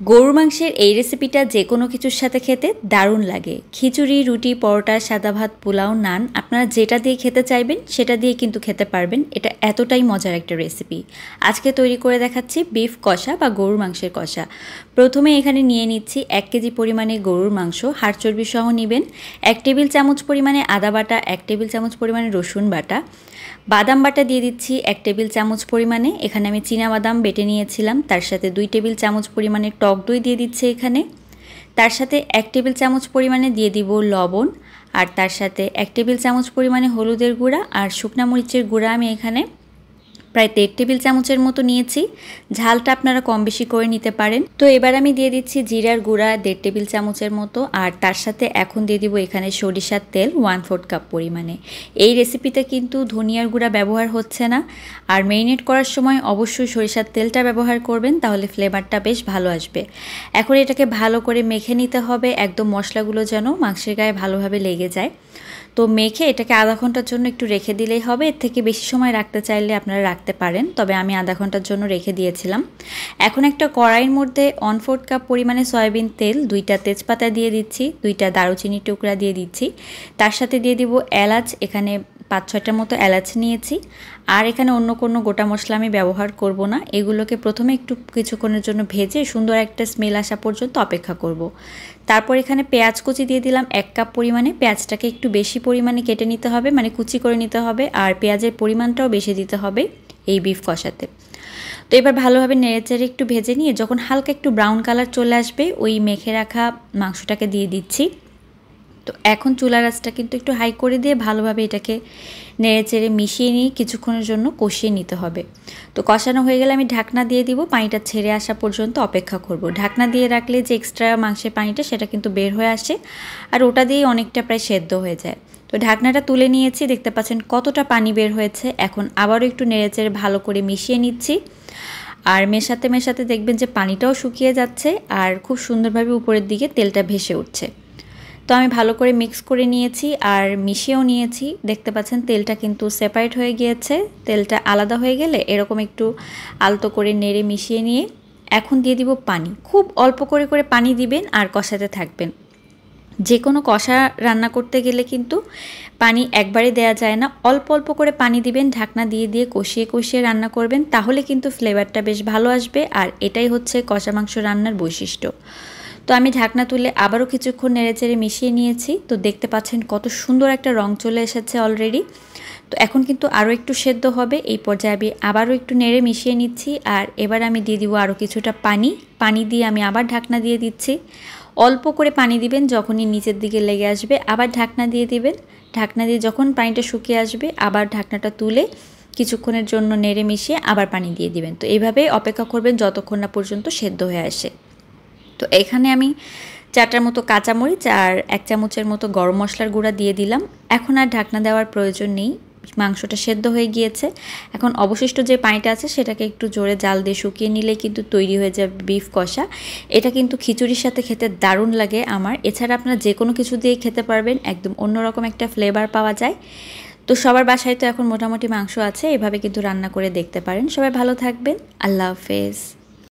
গরুর মাংসের এই রেসিপিটা যে কোনো কিছুর সাথে খেতে দারুণ লাগে। খিচুড়ি, রুটি, পরোটা, সাদা ভাত, পোলাও, নান, আপনারা যেটা দিয়ে খেতে চাইবেন সেটা দিয়ে কিন্তু খেতে পারবেন। এটা এতটাই মজার একটা রেসিপি। আজকে তৈরি করে দেখাচ্ছি বিফ কষা বা গরুর মাংসের কষা। প্রথমে এখানে নিয়ে নিচ্ছি 1 কেজি পরিমাণে গরুর মাংস, হাড় চর্বি সহ নেবেন। 1 টেবিল চামচ পরিমাণে আদা বাটা, 1 টেবিল চামচ পরিমাণে রসুন বাটা, বাদাম বাটা দিয়ে দিচ্ছি 1 টেবিল চামচ পরিমাণে। এখানে আমি চীনা বাদাম বেটে নিয়েছিলাম। তার সাথে 2 টেবিল চামচ পরিমাণে টক দই দিয়ে দিচ্ছি এখানে। তার সাথে 1 টেবিল চামচ পরিমাণে দিয়ে দিব লবণ, আর তার সাথে 1 টেবিল চামচ পরিমাণে হলুদের গুঁড়া আর শুকনা মরিচের গুঁড়া আমি এখানে প্রায় 1.5 টেবিল চামচের মতো নিয়েছি। ঝালটা আপনারা কম বেশি করে নিতে পারেন। তো এবার আমি দিয়ে দিচ্ছি জিরার গুঁড়া 1.5 টেবিল চামচের মতো, আর তার সাথে এখন দিয়ে দিব এখানে সরিষার তেল 1/4 কাপ পরিমাণে। এই রেসিপিতে কিন্তু ধনিয়ার গুঁড়া ব্যবহার হচ্ছে না। আর মেরিনেট করার সময় অবশ্যই সরিষার তেলটা ব্যবহার করবেন, তাহলে ফ্লেভারটা বেশ ভালো আসবে। এখন এটাকে ভালো করে মেখে নিতে হবে, একদম মশলাগুলো যেন মাংসের গায়ে ভালোভাবে লেগে যায়। তো মেখে এটাকে আধা ঘন্টার জন্য একটু রেখে দিলেই হবে। এর থেকে বেশি সময় রাখতে চাইলে আপনারা রাখতে পারেন, তবে আমি আধা ঘন্টার জন্য রেখে দিয়েছিলাম। এখন একটা কড়াইয়ের মধ্যে 1/4 কাপ পরিমাণে সয়াবিন তেল, 2টা তেজপাতা দিয়ে দিচ্ছি, 2টা দারুচিনির টুকরা দিয়ে দিচ্ছি। তার সাথে দিয়ে দিব এলাচ, এখানে 5-6টার মতো এলাচ নিয়েছি। আর এখানে অন্য কোনো গোটা মশলা আমি ব্যবহার করব না। এগুলোকে প্রথমে একটু কিছুক্ষণের জন্য ভেজে সুন্দর একটা স্মেল আসা পর্যন্ত অপেক্ষা করব। তারপর এখানে পেঁয়াজ কুচি দিয়ে দিলাম 1 কাপ পরিমাণে। পেঁয়াজটাকে একটু বেশি পরিমাণে কেটে নিতে হবে, মানে কুচি করে নিতে হবে, আর পেঁয়াজের পরিমাণটাও বেশি দিতে হবে এই বিফ কষাতে। তো এবার ভালোভাবে নেড়েচেড়ে একটু ভেজে নিয়ে যখন হালকা একটু ব্রাউন কালার চলে আসবে, ওই মেখে রাখা মাংসটাকে দিয়ে দিচ্ছি। তো এখন চুলার আঁচটা কিন্তু একটু হাই করে দিয়ে ভালোভাবে এটাকে নেড়েচেড়ে মিশিয়ে নিয়ে কিছুক্ষণের জন্য কষিয়ে নিতে হবে। তো কষানো হয়ে গেলে আমি ঢাকনা দিয়ে দিব, পানিটা ছেড়ে আসা পর্যন্ত অপেক্ষা করব। ঢাকনা দিয়ে রাখলে যে এক্সট্রা মাংসের পানিটা সেটা কিন্তু বের হয়ে আসে, আর ওটা দিয়েই অনেকটা প্রায় সেদ্ধ হয়ে যায়। তো ঢাকনাটা তুলে নিয়েছি, দেখতে পাচ্ছেন কতটা পানি বের হয়েছে। এখন আবারও একটু নেড়েচেড়ে ভালো করে মিশিয়ে নিচ্ছি। আর মেশাতে মেশাতে দেখবেন যে পানিটাও শুকিয়ে যাচ্ছে আর খুব সুন্দরভাবে উপরের দিকে তেলটা ভেসে উঠছে। তো আমি ভালো করে মিক্স করে নিয়েছি আর মিশিয়েও নিয়েছি। দেখতে পাচ্ছেন তেলটা কিন্তু সেপারেট হয়ে গিয়েছে। তেলটা আলাদা হয়ে গেলে এরকম একটু আলতো করে নেড়ে মিশিয়ে নিয়ে এখন দিয়ে দিব পানি। খুব অল্প করে করে পানি দিবেন আর কষাতে থাকবেন। যে কোনো কষা রান্না করতে গেলে কিন্তু পানি একবারে দেয়া যায় না, অল্প অল্প করে পানি দিবেন, ঢাকনা দিয়ে দিয়ে কষিয়ে কষিয়ে রান্না করবেন, তাহলে কিন্তু ফ্লেভারটা বেশ ভালো আসবে। আর এটাই হচ্ছে কষা মাংস রান্নার বৈশিষ্ট্য। তো আমি ঢাকনা তুলে আবারও কিছুক্ষণ নেড়েচেড়ে মিশিয়ে নিয়েছি। তো দেখতে পাচ্ছেন কত সুন্দর একটা রং চলে এসেছে অলরেডি। তো এখন কিন্তু আরও একটু সেদ্ধ হবে। এই পর্যায়ে আমি আবারও একটু নেড়ে মিশিয়ে নিচ্ছি। আর এবার আমি দিয়ে দিব আরও কিছুটা পানি দিয়ে আমি আবার ঢাকনা দিয়ে দিচ্ছি। অল্প করে পানি দিবেন, যখনই নিচের দিকে লেগে আসবে আবার ঢাকনা দিয়ে দিবেন। ঢাকনা দিয়ে যখন পানিটা শুকিয়ে আসবে আবার ঢাকনাটা তুলে কিছুক্ষণের জন্য নেড়ে মিশিয়ে আবার পানি দিয়ে দিবেন। তো এইভাবে অপেক্ষা করবেন যতক্ষণ না পর্যন্ত সেদ্ধ হয়ে আসে। তো এখানে আমি 4টার মতো কাঁচামরিচ আর 1 চামচের মতো গরম মশলার গুঁড়া দিয়ে দিলাম। এখন আর ঢাকনা দেওয়ার প্রয়োজন নেই, মাংসটা সেদ্ধ হয়ে গিয়েছে। এখন অবশিষ্ট যে পানিটা আছে সেটাকে একটু জোরে জাল দিয়ে শুকিয়ে নিলে কিন্তু তৈরি হয়ে যাবে বিফ কষা। এটা কিন্তু খিচুড়ির সাথে খেতে দারুণ লাগে আমার। এছাড়া আপনারা যে কোনো কিছু দিয়ে খেতে পারবেন, একদম অন্যরকম একটা ফ্লেভার পাওয়া যায়। তো সবার বাসায় তো এখন মোটামুটি মাংস আছে, এভাবে কিন্তু রান্না করে দেখতে পারেন। সবাই ভালো থাকবেন, আল্লাহ হাফেজ।